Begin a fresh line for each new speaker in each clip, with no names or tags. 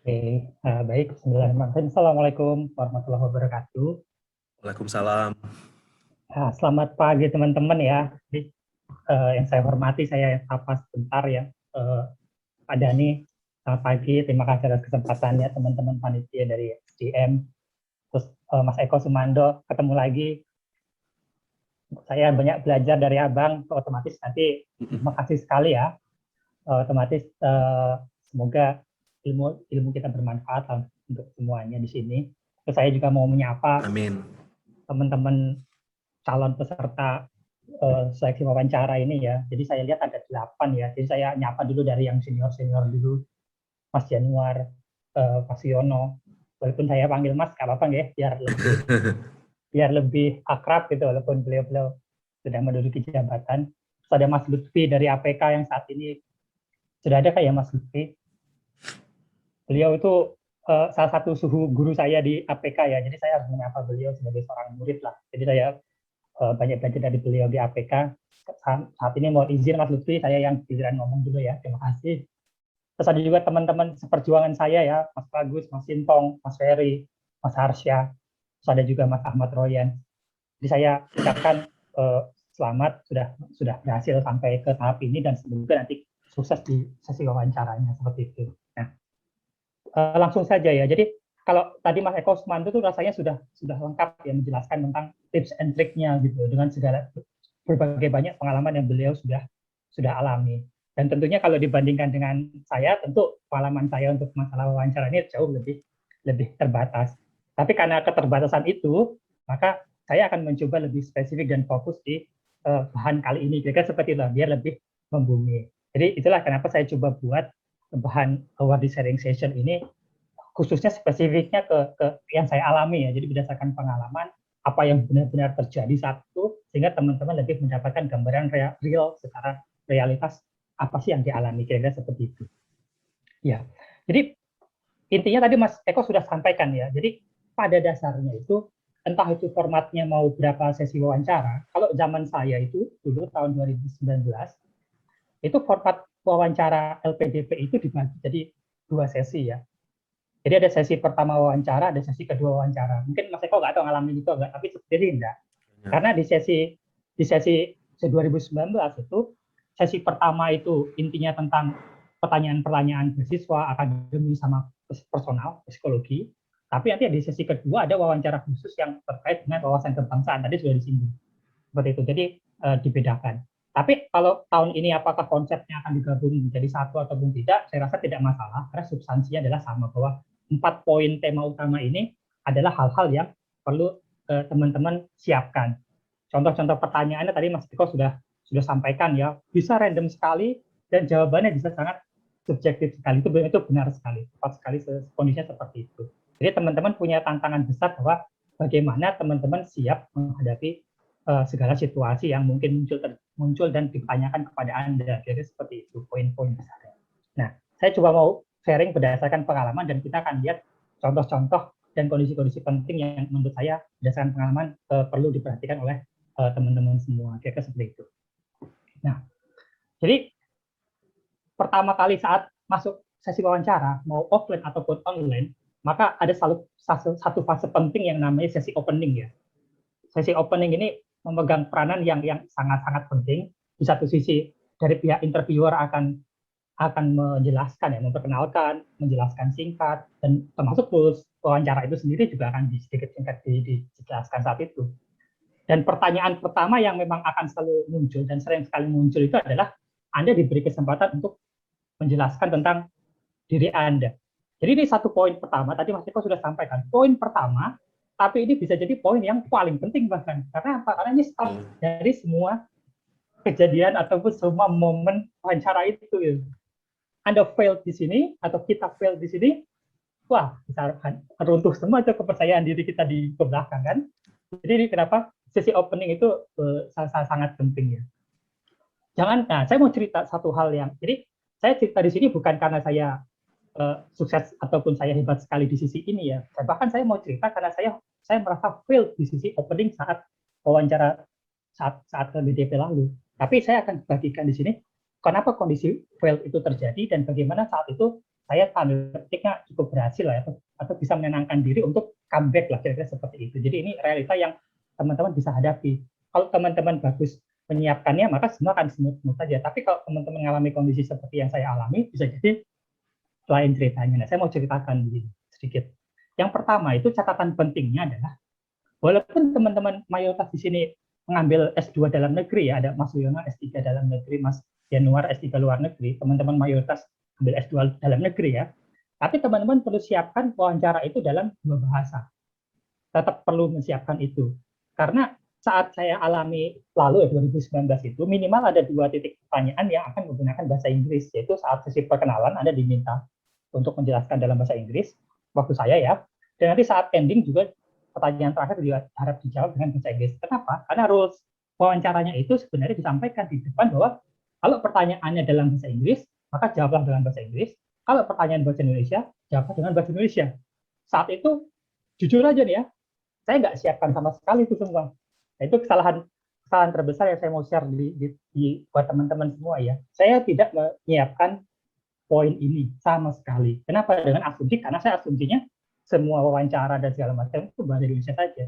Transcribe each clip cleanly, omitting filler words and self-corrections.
Oke, baik. Bismillahirrahmanirrahim. Assalamualaikum warahmatullahi wabarakatuh.
Waalaikumsalam.
Selamat pagi teman-teman ya. Jadi, yang saya hormati, saya sapa sebentar ya. Pak Dani, selamat pagi. Terima kasih atas kesempatannya teman-teman panitia dari SDM. Terus Mas Eko Sumando, ketemu lagi. Saya banyak belajar dari Abang. Otomatis nanti terima kasih sekali ya. Otomatis semoga ilmu ilmu kita bermanfaat lah untuk semuanya di sini. Terus saya juga mau menyapa
Amin.
teman-teman calon peserta seleksi wawancara ini ya. Jadi saya lihat ada 8 ya. Jadi saya nyapa dulu dari yang senior-senior dulu. Mas Januar, Pak Siono. Walaupun saya panggil Mas, nggak apa-apa ya, biar lebih akrab gitu, walaupun beliau-beliau sudah menduduki jabatan. Terus ada Mas Lutfi dari APK yang saat ini sudah ada kayak Mas Lutfi. Beliau itu salah satu suhu guru saya di APK ya. Jadi saya harus menyapa beliau sebagai seorang murid lah. Jadi saya banyak belajar dari beliau di APK. Saat ini mau izin Mas Lutfi, saya yang giliran ngomong dulu ya. Terima kasih. Terus ada juga teman-teman seperjuangan saya ya, Mas Bagus, Mas Sintong, Mas Ferry, Mas Harsya. Terus ada juga Mas Ahmad Royan. Jadi saya ucapkan selamat sudah berhasil sampai ke tahap ini dan semoga nanti sukses di sesi wawancaranya seperti itu. Nah, langsung saja ya. Jadi kalau tadi Mas Eko Sumanto itu rasanya sudah lengkap ya menjelaskan tentang tips and triknya gitu dengan segala berbagai banyak pengalaman yang beliau sudah alami. Dan tentunya kalau dibandingkan dengan saya, tentu pengalaman saya untuk masalah wawancara ini jauh lebih terbatas. Tapi karena keterbatasan itu, maka saya akan mencoba lebih spesifik dan fokus di bahan kali ini. Kira-kira seperti itu, biar lebih membumi. Jadi itulah kenapa saya coba buat bahan award sharing session ini khususnya spesifiknya ke yang saya alami ya. Jadi berdasarkan pengalaman apa yang benar-benar terjadi saat itu sehingga teman-teman lebih mendapatkan gambaran real secara realitas apa sih yang dialami kira-kira seperti itu. Ya. Jadi intinya tadi Mas Eko sudah sampaikan ya. Jadi pada dasarnya itu entah itu formatnya mau berapa sesi wawancara. Kalau zaman saya itu dulu tahun 2019 itu format wawancara LPDP itu dibagi jadi 2 sesi ya. Jadi ada sesi pertama wawancara, ada sesi kedua wawancara. Mungkin Mas Eko nggak tahu ngalamin itu enggak, tapi seperti enggak. Karena di sesi 2019 itu sesi pertama itu intinya tentang pertanyaan-pertanyaan beasiswa, akademi sama personal, psikologi. Tapi nanti di sesi kedua ada wawancara khusus yang terkait dengan wawasan kebangsaan. Tadi sudah disinggung. Seperti itu. Jadi dibedakan. Tapi kalau tahun ini apakah konsepnya akan digabung menjadi satu ataupun tidak, saya rasa tidak masalah karena substansinya adalah sama bahwa 4 poin tema utama ini adalah hal-hal yang perlu teman-teman siapkan. Contoh-contoh pertanyaannya tadi Mas Tiko sudah sampaikan ya, bisa random sekali dan jawabannya bisa sangat subjektif sekali. Itu benar sekali, tepat sekali kondisinya seperti itu. Jadi teman-teman punya tantangan besar bahwa bagaimana teman-teman siap menghadapi segala situasi yang mungkin muncul dan ditanyakan kepada Anda. Jadi seperti itu poin-poin besarnya. Nah, saya coba mau sharing berdasarkan pengalaman dan kita akan lihat contoh-contoh dan kondisi-kondisi penting yang menurut saya berdasarkan pengalaman perlu diperhatikan oleh teman-teman semua. Kira-kira seperti itu. Nah, jadi pertama kali saat masuk sesi wawancara, mau offline ataupun online, maka ada satu fase penting yang namanya sesi opening ya. Sesi opening ini memegang peranan yang sangat-sangat penting. Di satu sisi dari pihak interviewer akan menjelaskan ya, memperkenalkan, menjelaskan singkat dan termasuk tools wawancara itu sendiri juga akan sedikit singkat dijelaskan saat itu. Dan pertanyaan pertama yang memang akan selalu muncul dan sering sekali muncul itu adalah Anda diberi kesempatan untuk menjelaskan tentang diri Anda. Jadi ini satu poin pertama, tadi Mas Eko sudah sampaikan. Poin pertama, tapi ini bisa jadi poin yang paling penting bahkan. Karena apa? Karena ini start dari semua kejadian ataupun semua momen wawancara itu. Gitu. Anda fail di sini, atau kita fail di sini, wah, bisa runtuh semua itu kepercayaan diri kita di belakang kan. Jadi ini kenapa sesi opening itu sangat penting ya. Nah saya mau cerita satu hal yang, jadi saya cerita di sini bukan karena saya sukses ataupun saya hebat sekali di sisi ini ya. Bahkan saya mau cerita karena saya merasa fail di sisi opening saat wawancara saat BDP lalu. Tapi saya akan bagikan di sini kenapa kondisi fail itu terjadi dan bagaimana saat itu saya tanda petiknya cukup berhasil lah, atau bisa menenangkan diri untuk comeback lah, kira-kira seperti itu. Jadi ini realita yang teman-teman bisa hadapi. Kalau teman-teman bagus menyiapkannya, maka semua akan smooth saja. Tapi kalau teman-teman mengalami kondisi seperti yang saya alami, bisa jadi lain ceritanya. Nah, saya mau ceritakan sedikit. Yang pertama itu catatan pentingnya adalah, walaupun teman-teman mayoritas di sini mengambil S2 dalam negeri, ya, ada Mas Wiono S3 dalam negeri, Mas Januar S3 luar negeri, teman-teman mayoritas ambil S2 dalam negeri ya, tapi teman-teman perlu siapkan wawancara itu dalam 2 bahasa. Tetap perlu menyiapkan itu. Karena saat saya alami lalu ya 2019 itu, minimal ada 2 titik pertanyaan yang akan menggunakan bahasa Inggris, yaitu saat sesi perkenalan Anda diminta untuk menjelaskan dalam bahasa Inggris, waktu saya ya, dan nanti saat ending juga pertanyaan terakhir juga harap dijawab dengan bahasa Inggris. Kenapa? Karena rules wawancaranya itu sebenarnya disampaikan di depan bahwa kalau pertanyaannya dalam bahasa Inggris, maka jawablah dengan bahasa Inggris. Kalau pertanyaan bahasa Indonesia, jawablah dengan bahasa Indonesia. Saat itu, jujur aja nih ya, saya nggak siapkan sama sekali itu semua. Nah, itu kesalahan terbesar yang saya mau share buat teman-teman semua ya. Saya tidak menyiapkan poin ini sama sekali. Kenapa? Dengan asumsi, karena saya asumsinya semua wawancara dan segala macam itu bahasa Indonesia saja.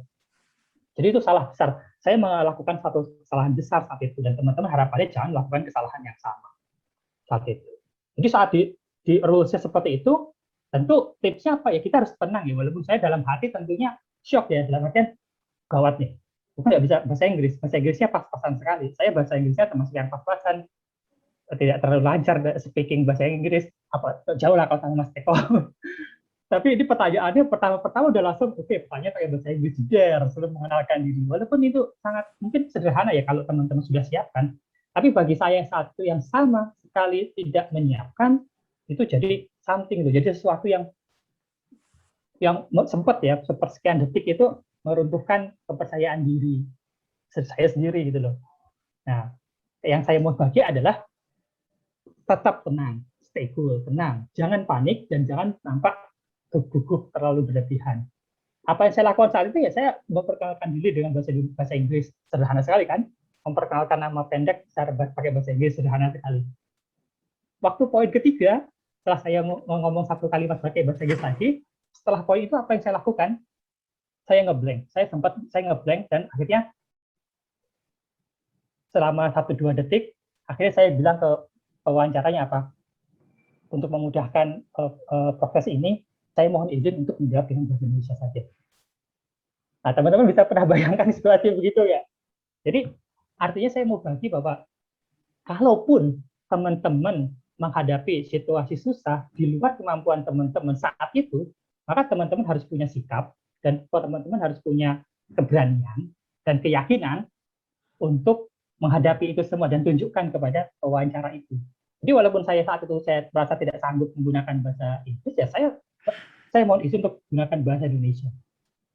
Jadi itu salah besar. Saya melakukan satu kesalahan besar saat itu, dan teman-teman harapannya jangan melakukan kesalahan yang sama saat itu. Jadi saat di rules-nya seperti itu, tentu tipsnya apa ya, kita harus tenang ya, walaupun saya dalam hati tentunya shock ya, dalam artian gawat nih, bukan nggak bisa bahasa Inggris, bahasa Inggrisnya pas-pasan sekali, saya bahasa Inggrisnya termasuk yang pas-pasan, tidak terlalu lancar speaking bahasa Inggris, apa jauh lah kalau sama Mas Eko. Tapi ini pertanyaannya pertama udah langsung, oke, pertanyaan pakai bahasa Inggris, sebelum mengenalkan diri. Walaupun itu sangat mungkin sederhana ya kalau teman-teman sudah siapkan, tapi bagi saya saat itu yang sama sekali tidak menyiapkan, itu jadi something, itu jadi sesuatu yang sempat ya, sepersekian detik itu meruntuhkan kepercayaan diri saya sendiri gitu loh. Nah, yang saya mau bagi adalah tetap tenang, stay cool, tenang, jangan panik dan jangan nampak gugup terlalu berlebihan. Apa yang saya lakukan saat itu ya, saya memperkenalkan diri dengan bahasa Inggris, sederhana sekali kan, memperkenalkan nama pendek secara pakai bahasa Inggris, sederhana sekali. Waktu poin ketiga, setelah saya mau ngomong satu kalimat pakai bahasa Inggris lagi, setelah poin itu apa yang saya lakukan? Saya ngeblank, saya ngeblank, dan akhirnya selama 1-2 detik, akhirnya saya bilang ke wawancaranya apa, untuk memudahkan proses ini, saya mohon izin untuk menjawab dengan bahasa Indonesia saja. Nah, teman-teman bisa pernah bayangkan situasi begitu ya. Jadi, artinya saya mau bagi bahwa kalaupun teman-teman menghadapi situasi susah di luar kemampuan teman-teman saat itu, maka teman-teman harus punya sikap dan teman-teman harus punya keberanian dan keyakinan untuk menghadapi itu semua dan tunjukkan kepada wawancara itu. Jadi walaupun saya saat itu saya merasa tidak sanggup menggunakan bahasa Inggris, ya saya mohon izin untuk menggunakan bahasa Indonesia.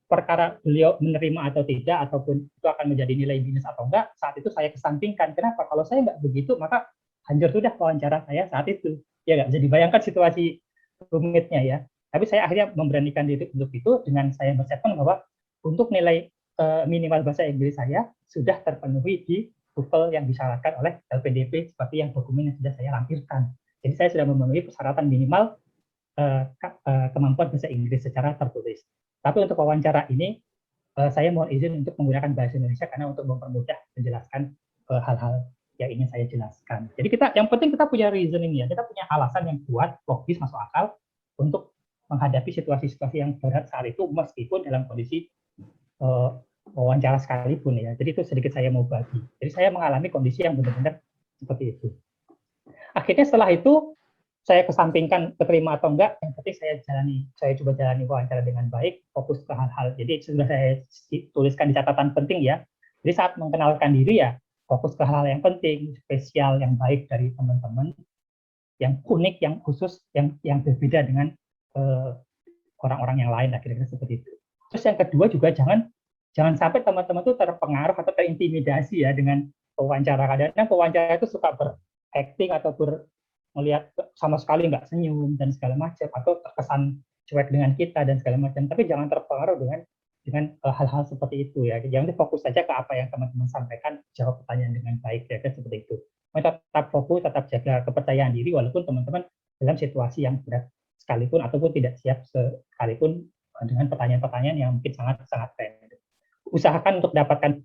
Perkara beliau menerima atau tidak, ataupun itu akan menjadi nilai minus atau enggak, saat itu saya kesampingkan. Kenapa? Kalau saya nggak begitu, maka hancur sudah wawancara saya saat itu. Ya nggak bisa dibayangkan situasi rumitnya ya. Tapi saya akhirnya memberanikan diri untuk itu dengan saya berstatement bahwa untuk nilai minimal bahasa Inggris saya sudah terpenuhi di TOEFL yang disyaratkan oleh LPDP seperti yang dokumen yang sudah saya lampirkan. Jadi saya sudah memenuhi persyaratan minimal kemampuan bahasa Inggris secara tertulis. Tapi untuk wawancara ini, saya mohon izin untuk menggunakan bahasa Indonesia karena untuk mempermudah menjelaskan hal-hal yang ingin saya jelaskan. Jadi yang penting kita punya reasoning ya, kita punya alasan yang kuat, logis, masuk akal untuk menghadapi situasi-situasi yang berat saat itu, meskipun dalam kondisi wawancara sekalipun ya. Jadi itu sedikit saya mau bagi. Jadi saya mengalami kondisi yang benar-benar seperti itu. Akhirnya setelah itu saya kesampingkan keterima atau enggak, yang penting saya coba jalani wawancara dengan baik, fokus ke hal-hal. Jadi sudah saya tuliskan di catatan penting ya. Jadi saat mengenalkan diri ya, fokus ke hal-hal yang penting, spesial, yang baik dari teman-teman, yang unik, yang khusus, yang berbeda dengan orang-orang yang lain, kira-kira seperti itu. Terus yang kedua juga jangan sampai teman-teman itu terpengaruh atau terintimidasi ya dengan wawancara. Kadang-kadang wawancara itu suka berakting atau melihat sama sekali nggak senyum dan segala macam, atau terkesan cuek dengan kita dan segala macam. Tapi jangan terpengaruh dengan hal-hal seperti itu ya. Jangan fokus saja ke apa yang teman-teman sampaikan, jawab pertanyaan dengan baik ya, seperti itu. Tetap fokus, tetap jaga kepercayaan diri walaupun teman-teman dalam situasi yang berat sekalipun ataupun tidak siap sekalipun dengan pertanyaan-pertanyaan yang mungkin sangat random. Usahakan untuk dapatkan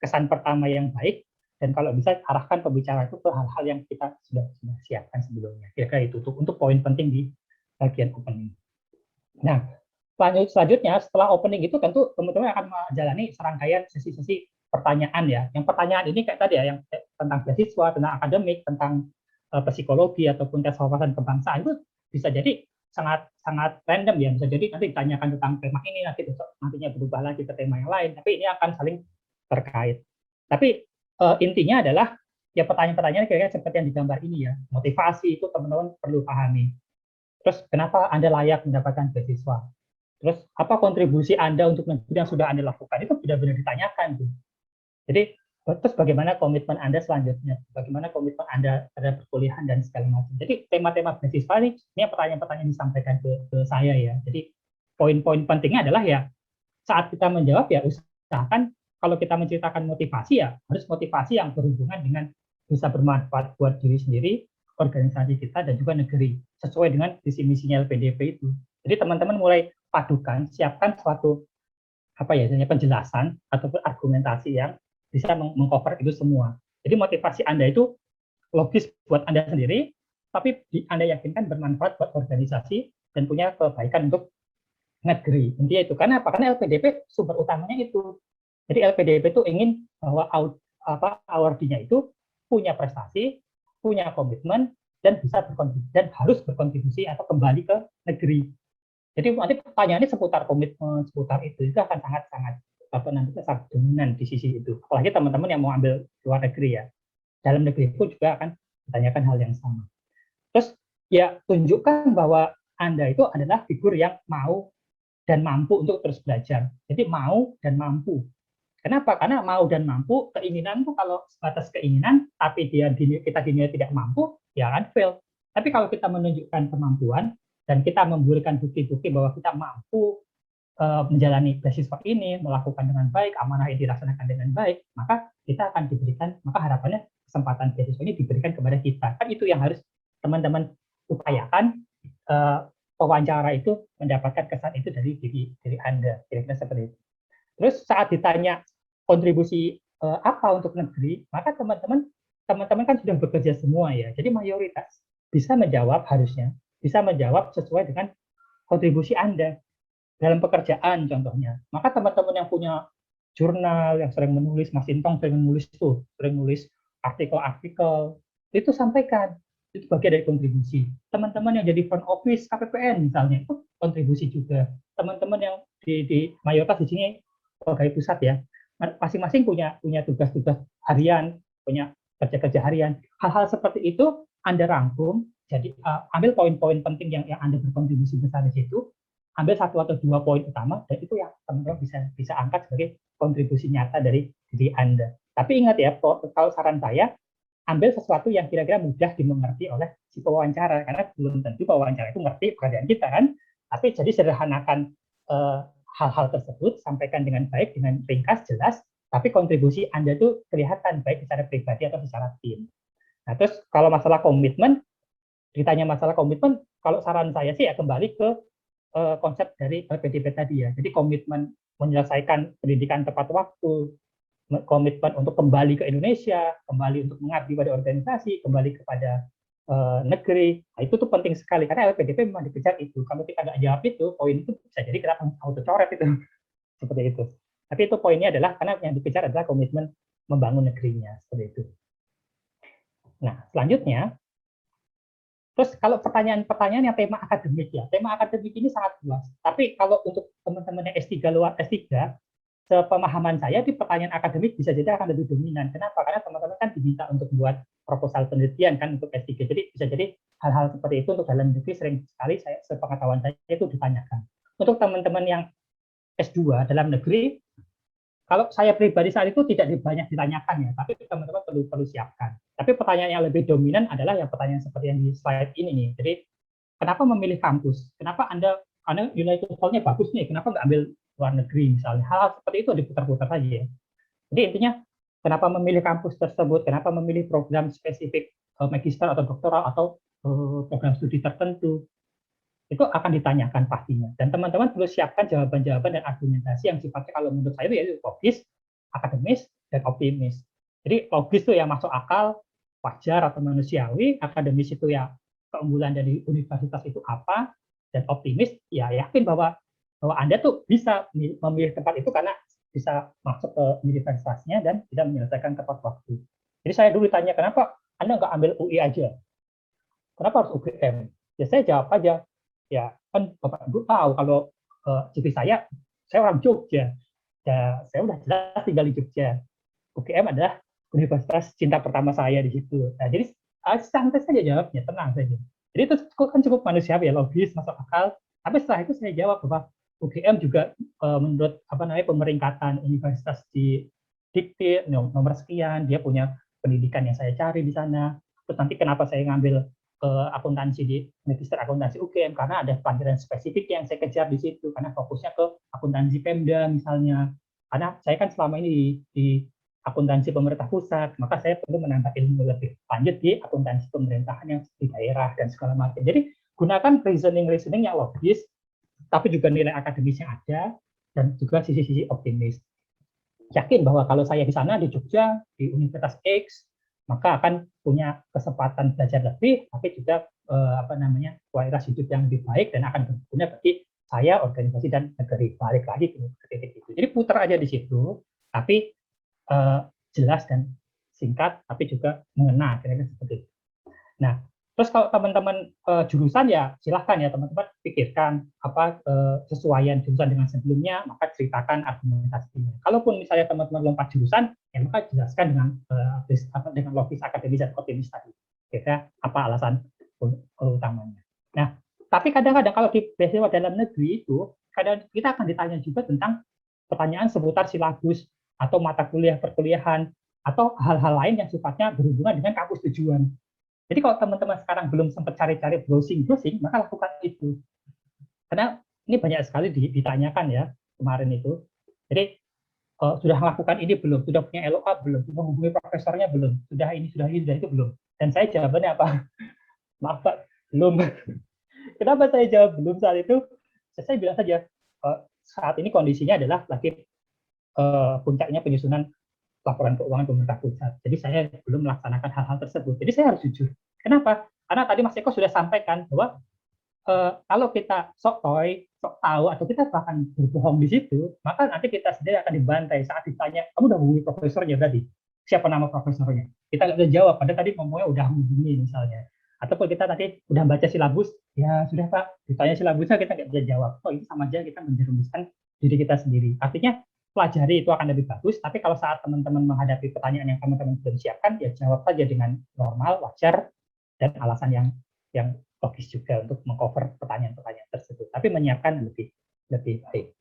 kesan pertama yang baik, dan kalau bisa arahkan pembicara itu ke hal-hal yang kita sudah siapkan sebelumnya. Kira-kira itu untuk poin penting di bagian opening. Nah, selanjutnya setelah opening itu tentu teman-teman akan menjalani serangkaian sesi-sesi pertanyaan ya. Yang pertanyaan ini kayak tadi ya, yang tentang beasiswa, tentang akademik, tentang psikologi ataupun tes wawasan kebangsaan itu bisa jadi sangat random ya. Bisa jadi nanti ditanyakan tentang tema ini, nanti besok nantinya berubah lagi ke tema yang lain. Tapi ini akan saling terkait. Tapi intinya adalah ya pertanyaan-pertanyaan kira-kira seperti yang digambar ini ya. Motivasi itu teman-teman perlu pahami. Terus kenapa Anda layak mendapatkan beasiswa? Terus apa kontribusi Anda untuk negeri yang sudah Anda lakukan? Itu benar-benar ditanyakan. Jadi terus bagaimana komitmen Anda selanjutnya? Bagaimana komitmen Anda terhadap perkuliahan dan segala macam. Jadi tema-tema beasiswa ini pertanyaan-pertanyaan yang disampaikan ke saya ya. Jadi poin-poin pentingnya adalah ya saat kita menjawab ya usahakan kalau kita menceritakan motivasi ya harus motivasi yang berhubungan dengan bisa bermanfaat buat diri sendiri, organisasi kita dan juga negeri sesuai dengan visi misinya LPDP itu. Jadi teman-teman mulai padukan, siapkan suatu penjelasan ataupun argumentasi yang bisa mengcover itu semua. Jadi motivasi Anda itu logis buat Anda sendiri, tapi Anda yakinkan bermanfaat buat organisasi dan punya kebaikan untuk negeri. Intinya itu. Karena apa? Karena LPDP sumber utamanya itu. Jadi LPDP itu ingin bahwa awardee-nya itu punya prestasi, punya komitmen, dan bisa berkontribusi dan harus berkontribusi atau kembali ke negeri. Jadi nanti pertanyaannya seputar komitmen, seputar itu akan sangat sangat dominan di sisi itu. Apalagi teman-teman yang mau ambil luar negeri ya. Dalam negeri pun juga akan ditanyakan hal yang sama. Terus ya tunjukkan bahwa Anda itu adalah figur yang mau dan mampu untuk terus belajar. Jadi mau dan mampu. Kenapa? Karena mau dan mampu, keinginan itu kalau sebatas keinginan, tapi kita dinilai tidak mampu, ya akan fail. Tapi kalau kita menunjukkan kemampuan, dan kita memberikan bukti-bukti bahwa kita mampu menjalani beasiswa ini, melakukan dengan baik, amanah ini dilaksanakan dengan baik, maka kita akan diberikan, maka harapannya kesempatan beasiswa ini diberikan kepada kita. Kan itu yang harus teman-teman upayakan, wawancara itu mendapatkan kesan itu dari diri Anda, kira-kira seperti itu. Terus saat ditanya kontribusi apa untuk negeri, maka teman-teman kan sudah bekerja semua ya, jadi mayoritas bisa menjawab harusnya, bisa menjawab sesuai dengan kontribusi Anda dalam pekerjaan contohnya. Maka teman-teman yang punya jurnal, yang sering menulis, Mas Intong sering menulis artikel-artikel, itu sampaikan. Itu bagian dari kontribusi. Teman-teman yang jadi front office KPPN misalnya, itu kontribusi juga. Teman-teman yang di mayoritas di sini pegawai pusat ya, masing-masing punya tugas-tugas harian, punya kerja-kerja harian. Hal-hal seperti itu Anda rangkum, jadi ambil poin-poin penting yang Anda berkontribusi besar di situ, ambil 1 atau 2 poin utama, dan itu yang teman-teman bisa angkat sebagai kontribusi nyata dari diri Anda. Tapi ingat ya, kalau saran saya, ambil sesuatu yang kira-kira mudah dimengerti oleh si pewawancara, karena belum tentu pewawancara itu ngerti pekerjaan kita kan, tapi jadi sederhanakan hal-hal tersebut, sampaikan dengan baik, dengan ringkas, jelas, tapi kontribusi Anda itu kelihatan baik secara pribadi atau secara tim. Nah, terus kalau masalah komitmen, ditanya masalah komitmen, kalau saran saya sih ya kembali ke konsep dari LPDP tadi ya. Jadi komitmen menyelesaikan pendidikan tepat waktu, komitmen untuk kembali ke Indonesia, kembali untuk mengabdi pada organisasi, kembali kepada negeri. Nah, itu tuh penting sekali karena LPDP memang dikejar itu. Kalau kita nggak jawab itu, poin itu bisa jadi kita auto coret itu. Seperti itu. Tapi itu poinnya adalah karena yang dikejar adalah komitmen membangun negerinya, seperti itu. Nah, selanjutnya, terus kalau pertanyaan-pertanyaan yang tema akademik ya, tema akademik ini sangat luas. Tapi kalau untuk teman-teman yang S3 luar S3, sepemahaman saya di pertanyaan akademik bisa jadi akan lebih dominan. Kenapa? Karena teman-teman kan diminta untuk buat proposal penelitian kan untuk S3. Jadi bisa jadi hal-hal seperti itu untuk dalam negeri sering sekali sepengetahuan saya itu ditanyakan. Untuk teman-teman yang S2 dalam negeri, kalau saya pribadi saat itu tidak banyak ditanyakan ya, tapi teman-teman perlu siapkan. Tapi pertanyaan yang lebih dominan adalah yang pertanyaan seperti yang di slide ini nih. Jadi kenapa memilih kampus? Kenapa Anda nilai TOEFL-nya bagus nih? Kenapa nggak ambil luar negeri misalnya? Hal seperti itu diputar-putar saja ya. Jadi intinya kenapa memilih kampus tersebut? Kenapa memilih program spesifik magister atau doktoral atau program studi tertentu, itu akan ditanyakan pastinya. Dan teman-teman perlu siapkan jawaban-jawaban dan argumentasi yang sifatnya kalau menurut saya itu logis, akademis, dan optimis. Jadi logis itu yang masuk akal, wajar atau manusiawi, akademis itu ya keunggulan dari universitas itu apa, dan optimis ya yakin bahwa Anda tuh bisa memilih tempat itu karena bisa masuk ke universitasnya dan bisa menyelesaikan tepat waktu. Jadi saya dulu tanya, kenapa Anda nggak ambil UI aja? Kenapa harus UGM? Ya saya jawab aja, ya kan Bapak Ibu tahu kalau CV saya orang Jogja, ya saya udah jelas tinggal di Jogja. UGM adalah universitas cinta pertama saya di situ. Nah, jadi santai saja jawabnya, tenang saja. Jadi itu kan cukup manusiawi ya, logis, masuk akal. Tapi setelah itu saya jawab bahwa UGM juga menurut pemeringkatan universitas di dikti nomor sekian, dia punya pendidikan yang saya cari di sana. Terus nanti kenapa saya ngambil akuntansi di Magister Akuntansi UGM, karena ada pelajaran spesifik yang saya kejar di situ, karena fokusnya ke akuntansi Pemda misalnya. Karena saya kan selama ini di akuntansi pemerintah pusat, maka saya perlu menambah ilmu lebih lanjut di akuntansi pemerintahan yang di daerah dan segala macam. Jadi gunakan reasoning yang logis, tapi juga nilai akademis yang ada, dan juga sisi-sisi optimis. Yakin bahwa kalau saya di sana, di Jogja, di Universitas X, maka akan punya kesempatan belajar lebih, tapi juga kualitas hidup yang lebih baik dan akan berguna bagi saya, organisasi, dan negeri. Balik lagi ke titik itu. Jadi putar aja di situ, tapi jelas dan singkat, tapi juga mengena, kira-kira seperti itu. Nah, terus kalau teman-teman jurusan ya silahkan ya teman-teman pikirkan apa sesuaian jurusan dengan sebelumnya, maka ceritakan argumentasinya. Kalaupun misalnya teman-teman lompat jurusan, ya maka jelaskan dengan logis akademis dan optimis tadi. Kira apa alasan utamanya. Nah, tapi kadang-kadang kalau di beasiswa dalam negeri itu, kadang kita akan ditanya juga tentang pertanyaan seputar silabus atau mata kuliah perkuliahan atau hal-hal lain yang sifatnya berhubungan dengan kampus tujuan. Jadi kalau teman-teman sekarang belum sempat cari-cari browsing, maka lakukan itu. Karena ini banyak sekali ditanyakan ya kemarin itu. Jadi sudah melakukan ini belum? Sudah punya LOA belum? Sudah menghubungi profesornya belum? Sudah ini, sudah itu belum? Dan saya jawabannya apa? Maaf Pak, belum. Kenapa saya jawab belum saat itu? Saya bilang saja, saat ini kondisinya adalah lagi puncaknya penyusunan laporan keuangan pemerintah pusat. Jadi saya belum melaksanakan hal-hal tersebut. Jadi saya harus jujur. Kenapa? Karena tadi Mas Eko sudah sampaikan bahwa kalau kita sok tahu, atau kita bahkan berbohong di situ, maka nanti kita sendiri akan dibantai saat ditanya, kamu udah hubungi profesornya berarti? Siapa nama profesornya? Kita nggak bisa jawab, padahal tadi ngomongnya udah hubungi misalnya. Ataupun kita tadi udah baca silabus, ya sudah Pak, ditanya silabusnya kita nggak bisa jawab. Oh itu sama aja kita menjerumuskan diri kita sendiri. Artinya pelajari itu akan lebih bagus, tapi kalau saat teman-teman menghadapi pertanyaan yang teman-teman belum siapkan, ya jawab saja dengan normal, wajar, dan alasan yang logis juga untuk mengcover pertanyaan-pertanyaan tersebut, tapi menyiapkan lebih baik.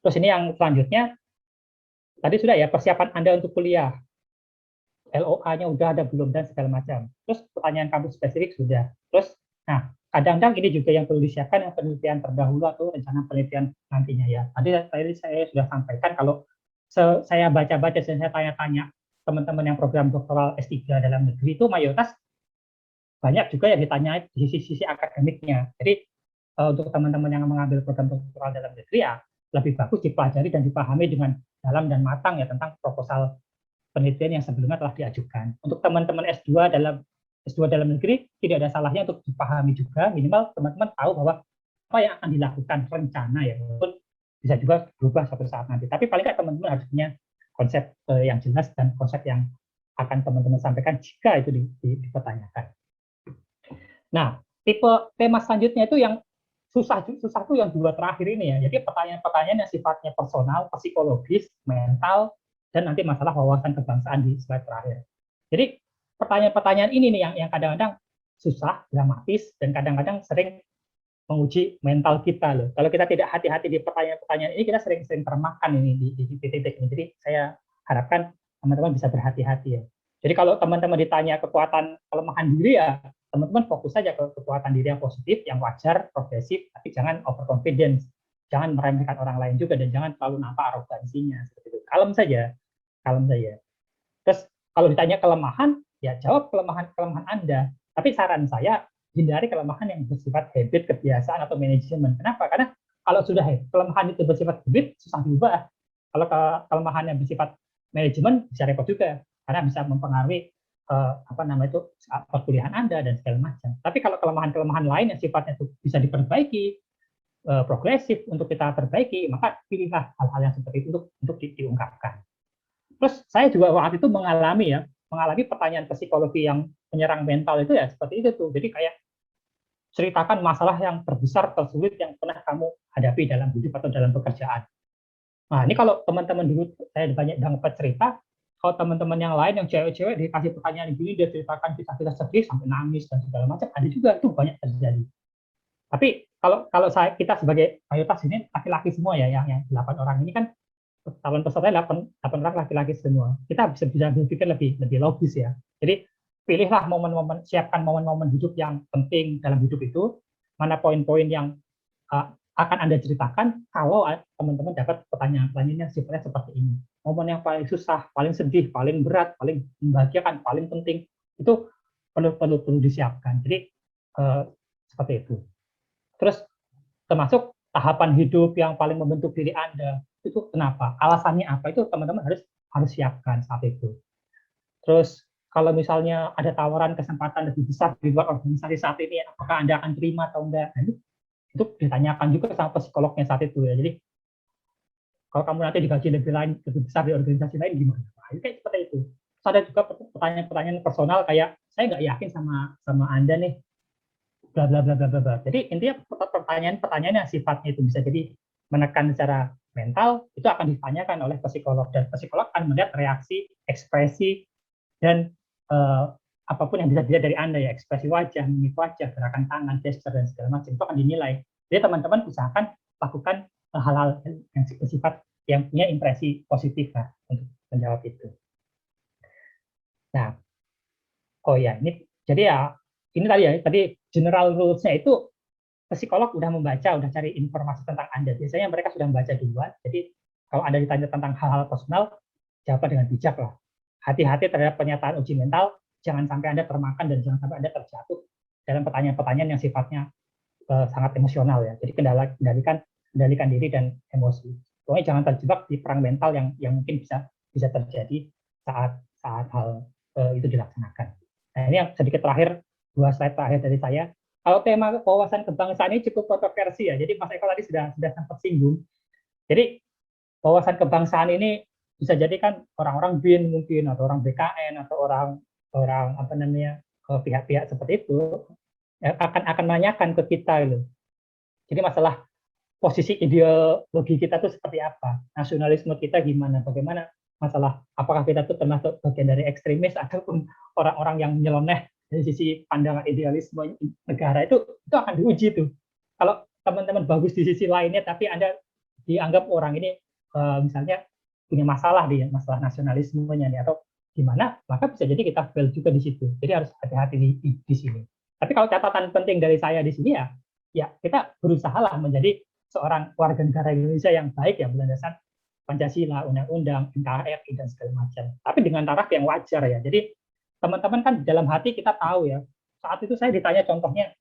Terus ini yang selanjutnya, tadi sudah ya persiapan Anda untuk kuliah, LOA-nya udah ada belum dan segala macam. Terus pertanyaan kampus spesifik sudah. Terus, nah kadang-kadang ini juga yang perlu disiapkan yang penelitian terdahulu atau rencana penelitian nantinya ya. Tadi saya sudah sampaikan kalau saya baca-baca dan saya tanya-tanya teman-teman yang program doktoral S3 dalam negeri itu mayoritas banyak juga yang ditanya di sisi akademiknya. Jadi untuk teman-teman yang mengambil program doktoral dalam negeri ya lebih bagus dipelajari dan dipahami dengan dalam dan matang ya tentang proposal penelitian yang sebelumnya telah diajukan. Untuk teman-teman S2 dalam negeri tidak ada salahnya untuk dipahami juga, minimal teman-teman tahu bahwa apa yang akan dilakukan rencana ya, walaupun bisa juga berubah suatu saat nanti. Tapi paling nggak teman-teman harus punya konsep yang jelas dan konsep yang akan teman-teman sampaikan jika itu dipertanyakan. Nah, tema selanjutnya itu yang susah tuh yang dua terakhir ini ya. Jadi pertanyaan-pertanyaan yang sifatnya personal, psikologis, mental, dan nanti masalah wawasan kebangsaan di slide terakhir. Jadi pertanyaan-pertanyaan ini nih yang kadang-kadang susah, dramatis, dan kadang-kadang sering menguji mental kita loh. Kalau kita tidak hati-hati di pertanyaan-pertanyaan ini, kita sering termakan ini di titik ini. Jadi saya harapkan teman-teman bisa berhati-hati ya. Jadi kalau teman-teman ditanya kekuatan kelemahan diri ya, teman-teman fokus saja ke kekuatan diri yang positif, yang wajar, progresif, tapi jangan overconfidence. Jangan meremehkan orang lain juga, dan jangan terlalu nampak arogansinya. Seperti itu. Kalem saja. Terus kalau ditanya kelemahan, ya jawab kelemahan Anda. Tapi saran saya, hindari kelemahan yang bersifat habit, kebiasaan, atau manajemen. Kenapa? Karena kalau sudah kelemahan itu bersifat habit, susah diubah. Kalau kelemahan yang bersifat manajemen, bisa repot juga. Karena bisa mempengaruhi perkuliahan Anda dan segala macam. Tapi kalau kelemahan-kelemahan lain yang sifatnya itu bisa diperbaiki, progresif untuk kita perbaiki, maka pilihlah hal-hal yang seperti itu untuk diungkapkan. Terus saya juga waktu itu mengalami pertanyaan psikologi yang menyerang mental itu ya seperti itu tuh. Jadi kayak ceritakan masalah yang terbesar, tersulit yang pernah kamu hadapi dalam hidup atau dalam pekerjaan. Nah, ini kalau teman-teman dulu saya banyak dapat cerita, kalau teman-teman yang lain yang cewek-cewek dikasih pertanyaan gini, dia ceritakan kisah-kisah sedih sampai nangis dan segala macam, ada juga itu banyak terjadi. Tapi kalau kita sebagai mayoritas ini laki-laki semua ya, yang 8 orang ini kan calon peserta 8 orang laki-laki semua. Kita bisa berpikir lebih logis ya. Jadi pilihlah siapkan momen-momen hidup yang penting dalam hidup itu, mana poin-poin yang akan Anda ceritakan kalau teman-teman dapat pertanyaan-pertanyaan yang sifatnya seperti ini. Momen yang paling susah, paling sedih, paling berat, paling membahagiakan, paling penting, itu perlu disiapkan. Jadi seperti itu. Terus termasuk tahapan hidup yang paling membentuk diri Anda, itu kenapa? Alasannya apa? Itu teman-teman harus siapkan saat itu. Terus kalau misalnya ada tawaran kesempatan lebih besar di luar organisasi saat ini, apakah Anda akan terima atau enggak? Nah, itu ditanyakan juga sama psikolognya saat itu ya. Jadi kalau kamu nanti digaji lebih besar di organisasi lain gimana? Nah, itu kayak seperti itu. Terus ada juga pertanyaan-pertanyaan personal kayak saya nggak yakin sama Anda nih, bla bla bla bla bla. Jadi intinya pertanyaan-pertanyaan yang sifatnya itu bisa jadi menekan secara mental, itu akan ditanyakan oleh psikolog, dan psikolog akan melihat reaksi, ekspresi, dan apapun yang bisa dilihat dari Anda ya, ekspresi wajah, mimik wajah, gerakan tangan, gesture dan segala macam itu akan dinilai. Jadi teman-teman usahakan lakukan hal-hal yang bersifat yang punya impresi positif lah untuk menjawab itu. Nah, ini jadi ya ini tadi general rules-nya itu psikolog udah cari informasi tentang Anda. Biasanya mereka sudah membaca duluan. Jadi kalau Anda ditanya tentang hal-hal personal, jawab dengan bijak lah. Hati-hati terhadap pernyataan uji mental, jangan sampai Anda termakan dan jangan sampai Anda terjatuh dalam pertanyaan-pertanyaan yang sifatnya sangat emosional ya. Jadi kendalikan diri dan emosi. Pokoknya jangan terjebak di perang mental yang mungkin bisa terjadi saat hal itu dilaksanakan. Nah, ini yang sedikit terakhir, 2 slide terakhir dari saya. Kalau tema wawasan kebangsaan ini cukup kontroversi ya. Jadi Mas Eko tadi sudah sempat singgung. Jadi wawasan kebangsaan ini bisa jadi kan orang-orang BIN mungkin, atau orang BKN, atau orang pihak-pihak seperti itu akan menanyakan ke kita gitu. Jadi masalah posisi ideologi kita itu seperti apa, nasionalisme kita gimana, bagaimana masalah apakah kita itu termasuk bagian dari ekstremis ataupun orang-orang yang nyeleneh dari sisi pandangan idealisme negara, itu akan diuji tuh. Kalau teman-teman bagus di sisi lainnya tapi Anda dianggap orang ini misalnya punya masalah nasionalismenya nih atau gimana, maka bisa jadi kita fail juga di situ. Jadi harus hati-hati di sini. Tapi kalau catatan penting dari saya di sini ya kita berusahalah menjadi seorang warga negara Indonesia yang baik ya berdasarkan Pancasila, Undang-Undang, NKRI dan segala macam. Tapi dengan taraf yang wajar ya. Jadi teman-teman kan dalam hati kita tahu ya. Saat itu saya ditanya contohnya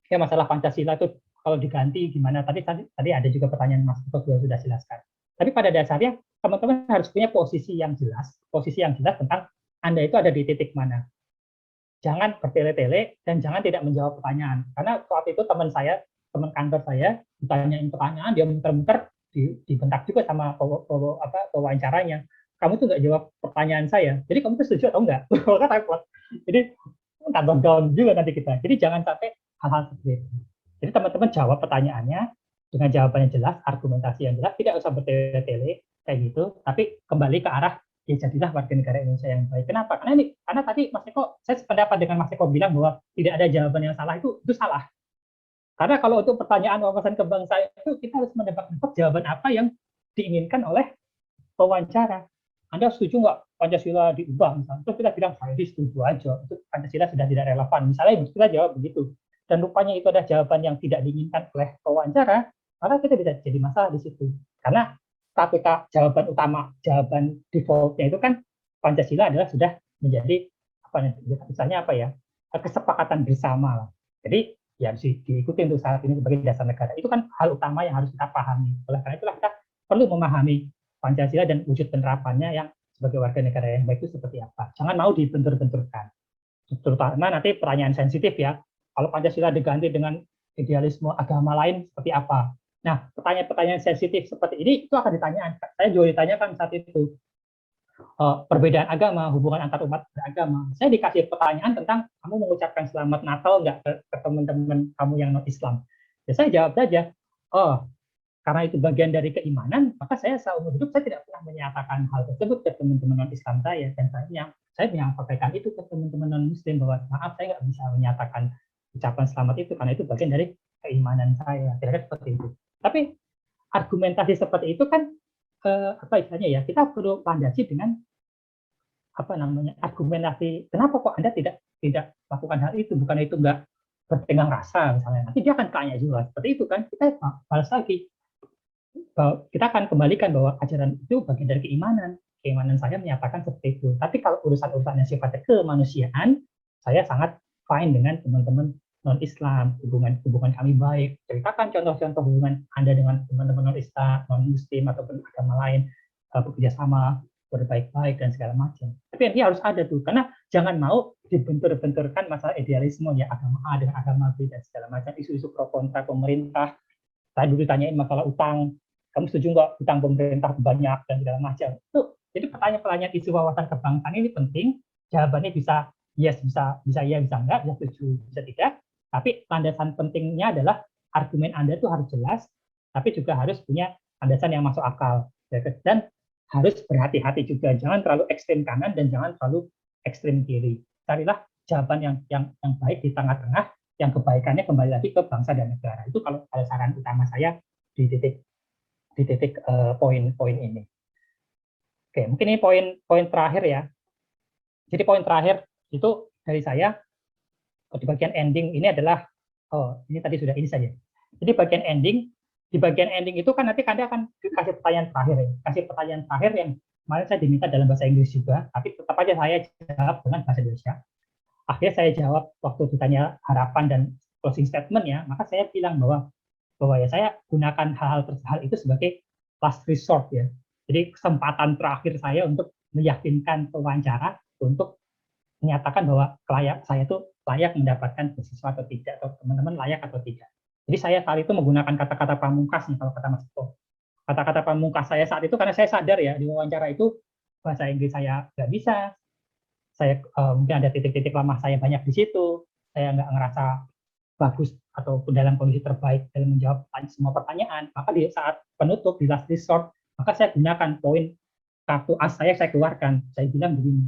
ya masalah Pancasila itu kalau diganti gimana. Tadi ada juga pertanyaan Mas Eko sudah jelaskan. Tapi pada dasarnya teman-teman harus punya posisi yang jelas tentang Anda itu ada di titik mana. Jangan bertele-tele dan jangan tidak menjawab pertanyaan. Karena waktu itu teman kantor saya ditanyain pertanyaan, dia muter-muter, dibentak juga sama wawancaranya. Kamu tuh nggak jawab pertanyaan saya. Jadi kamu tuh setuju atau enggak? Kan repot. Jadi tambah down juga nanti kita. Jadi jangan sampai hal-hal seperti itu. Jadi teman-teman jawab pertanyaannya dengan jawabannya jelas, argumentasi yang jelas, tidak usah bertele-tele kayak gitu, tapi kembali ke arah ya jadilah warga negara Indonesia yang baik. Kenapa? Karena tadi Mas Eko, saya sependapat dengan Mas Eko bilang bahwa tidak ada jawaban yang salah, itu salah. Karena kalau untuk pertanyaan wawasan kebangsaan itu kita harus menebak-nebak jawaban apa yang diinginkan oleh pewawancara. Anda setuju nggak Pancasila diubah misalnya? Terus kita bilang saya setuju aja, itu Pancasila sudah tidak relevan. Misalnya kita jawab begitu. Dan rupanya itu ada jawaban yang tidak diinginkan oleh pewawancara, maka kita bisa jadi masalah di situ. Karena jawaban defaultnya itu kan Pancasila adalah sudah menjadi misalnya kesepakatan bersama lah. Jadi ya harus diikuti untuk saat ini sebagai dasar negara. Itu kan hal utama yang harus kita pahami. Oleh karena itulah kita perlu memahami Pancasila dan wujud penerapannya yang sebagai warga negara yang baik itu seperti apa. Jangan mau dibentur-benturkan. Terutama nanti pertanyaan sensitif ya. Kalau Pancasila diganti dengan idealisme agama lain seperti apa? Nah, pertanyaan-pertanyaan sensitif seperti ini itu akan ditanyakan. Saya juga ditanyakan saat itu perbedaan agama, hubungan antar umat beragama. Saya dikasih pertanyaan tentang kamu mengucapkan selamat Natal nggak ke teman-teman kamu yang non Islam. Ya saya jawab saja, oh karena itu bagian dari keimanan, maka saya seumur hidup saya tidak pernah menyatakan hal tersebut ke teman-teman non Islam saya, dan saya menyampaikan itu ke teman-teman non Muslim bahwa maaf saya nggak bisa menyatakan ucapan selamat itu karena itu bagian dari keimanan saya. Kira-kira seperti itu. Tapi argumentasi seperti itu kan apa istilahnya ya, kita perlu landasi dengan apa namanya argumentasi kenapa kok Anda tidak lakukan hal itu, bukan itu nggak bertenggang rasa misalnya, nanti dia akan tanya juga seperti itu kan, kita balas lagi bahwa kita akan kembalikan bahwa ajaran itu bagian dari keimanan saya menyatakan seperti itu. Tapi kalau urusan-urusan yang sifatnya kemanusiaan, saya sangat fine dengan teman-teman non-Islam, hubungan kami baik. Ceritakan contoh-contoh hubungan Anda dengan teman-teman non-Islam, non-Muslim, ataupun agama lain, bekerja sama, berbaik-baik, dan segala macam. Tapi ini harus ada tuh, karena jangan mau dibentur-benturkan masalah idealisme, ya agama A dengan agama B, dan segala macam, isu-isu pro kontra pemerintah. Saya dulu ditanyain masalah utang, kamu setuju nggak utang pemerintah banyak, dan segala macam. Jadi pertanyaan-pertanyaan isu wawasan kebangsaan ini penting, jawabannya bisa yes, bisa ya, bisa enggak, bisa setuju, bisa tidak. Tapi landasan pentingnya adalah argumen Anda itu harus jelas, tapi juga harus punya landasan yang masuk akal. Dan harus berhati-hati juga, jangan terlalu ekstrem kanan dan jangan terlalu ekstrem kiri. Carilah jawaban yang baik di tengah-tengah, yang kebaikannya kembali lagi ke bangsa dan negara. Itu kalau saran utama saya di titik poin-poin ini. Oke, mungkin ini poin terakhir ya. Jadi poin terakhir itu dari saya di bagian ending ini adalah ini tadi sudah ini saja. Jadi di bagian ending itu kan nanti Anda akan kasih pertanyaan terakhir ya. Kasih pertanyaan terakhir yang kemarin saya diminta dalam bahasa Inggris juga, tapi tetap aja saya jawab dengan bahasa Indonesia. Akhirnya saya jawab waktu ditanya harapan dan closing statement ya, maka saya bilang bahwa ya saya gunakan hal itu sebagai last resort ya. Jadi kesempatan terakhir saya untuk meyakinkan pewawancara untuk menyatakan bahwa saya itu layak mendapatkan beasiswa atau tidak, atau teman-teman layak atau tidak. Jadi saya saat itu menggunakan kata-kata pamungkas nih, kalau kata Mas Eko. Kata-kata pamungkas saya saat itu karena saya sadar ya di wawancara itu bahasa Inggris saya nggak bisa, saya mungkin ada titik-titik lemah saya banyak di situ, saya nggak ngerasa bagus atau dalam kondisi terbaik dalam menjawab semua pertanyaan. Maka di saat penutup di last resort, maka saya gunakan poin kartu as saya keluarkan. Saya bilang begini,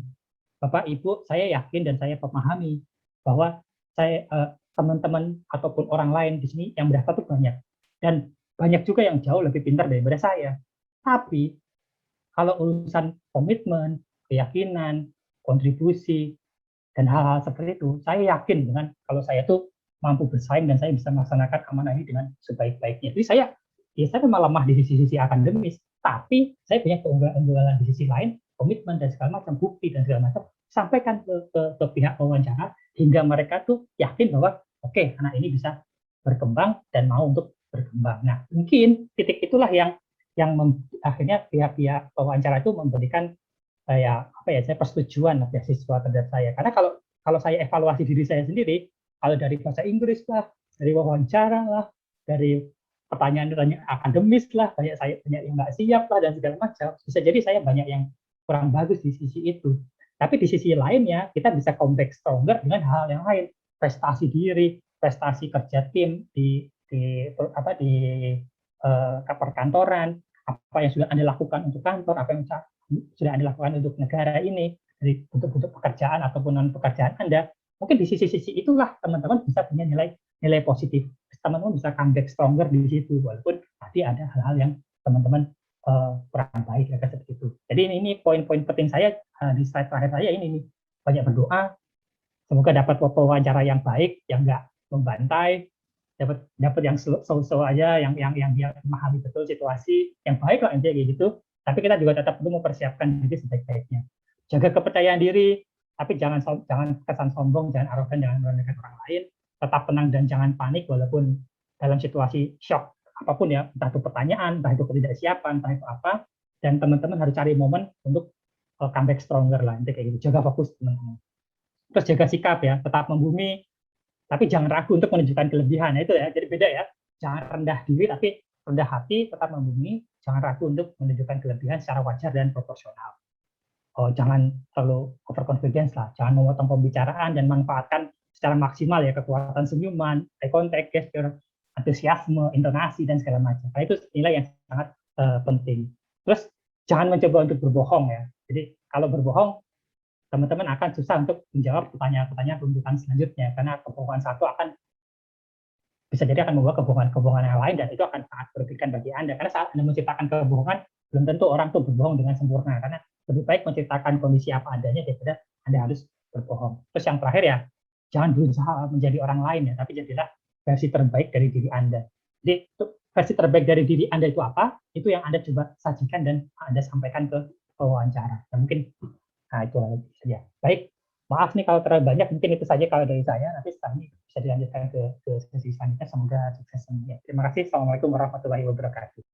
Bapak Ibu, saya yakin dan saya memahami bahwa saya teman-teman ataupun orang lain di sini yang mendaftar itu banyak, dan banyak juga yang jauh lebih pintar daripada saya. Tapi kalau urusan komitmen, keyakinan, kontribusi, dan hal-hal seperti itu, saya yakin dengan kalau saya tuh mampu bersaing dan saya bisa melaksanakan amanah ini dengan sebaik-baiknya. Jadi saya memang lemah di sisi akademis, tapi saya punya keunggulan di sisi lain, komitmen dan segala macam, bukti dan segala macam, sampaikan ke pihak wawancara hingga mereka tuh yakin bahwa oke, anak ini bisa berkembang dan mau untuk berkembang. Nah, mungkin titik itulah yang akhirnya pihak-pihak wawancara itu memberikan saya persetujuan beasiswa terhadap saya. Karena kalau saya evaluasi diri saya sendiri, kalau dari bahasa Inggris lah, dari wawancara lah, dari pertanyaan akademis lah, banyak yang nggak siap lah dan segala macam. Bisa jadi saya banyak yang kurang bagus di sisi itu. Tapi di sisi lainnya kita bisa comeback stronger dengan hal yang lain, prestasi diri, prestasi kerja tim di perkantoran, apa yang sudah Anda lakukan untuk kantor, apa yang sudah Anda lakukan untuk negara ini, dari bentuk-bentuk pekerjaan ataupun non pekerjaan Anda. Mungkin di sisi-sisi itulah teman-teman bisa punya nilai positif. Teman-teman bisa comeback stronger di situ, walaupun tadi ada hal-hal yang teman-teman kurang baik ya seperti itu. Jadi ini poin-poin penting saya di slide terakhir saya ini nih. Banyak berdoa, semoga dapat wawancara yang baik, yang nggak membantai, dapat yang so aja, yang dia memahami betul situasi, yang baik lah intinya kayak gitu. Tapi kita juga tetap perlu mempersiapkan diri sebaik-baiknya. Jaga kepercayaan diri, tapi jangan kesan sombong, jangan arogan, jangan merendahkan orang lain, tetap tenang dan jangan panik walaupun dalam situasi shock apapun ya, entah itu pertanyaan, entah itu ketidaksiapan, entah itu apa, dan teman-teman harus cari momen untuk comeback stronger lah, nanti kayak gitu, jaga fokus teman-teman. Terus jaga sikap ya, tetap membumi, tapi jangan ragu untuk menunjukkan kelebihan, itu ya, jadi beda ya, jangan rendah diri, tapi rendah hati, tetap membumi, jangan ragu untuk menunjukkan kelebihan secara wajar dan proporsional. Jangan terlalu overconfidence lah, jangan memotong pembicaraan dan manfaatkan secara maksimal ya kekuatan senyuman, eye contact, gesture, antusiasme, intonasi dan segala macam. Nah, itu nilai yang sangat penting. Terus jangan mencoba untuk berbohong ya. Jadi kalau berbohong teman-teman akan susah untuk menjawab pertanyaan-pertanyaan runtutan selanjutnya karena kebohongan satu akan bisa jadi akan membawa kebohongan-kebohongan yang lain dan itu akan sangat merugikan bagi Anda karena saat Anda menciptakan kebohongan belum tentu orang tuh berbohong dengan sempurna karena lebih baik menciptakan kondisi apa adanya daripada Anda harus berbohong. Terus yang terakhir ya, jangan berusaha menjadi orang lain ya, tapi jadilah versi terbaik dari diri Anda. Jadi versi terbaik dari diri Anda itu apa? Itu yang Anda coba sajikan dan Anda sampaikan ke wawancara. Dan mungkin itu saja. Baik, maaf nih kalau terlalu banyak, mungkin itu saja kalau dari saya. Nanti setelah ini bisa dilanjutkan ke sesi selanjutnya. Semoga sukses semuanya. Terima kasih. Assalamualaikum warahmatullahi wabarakatuh.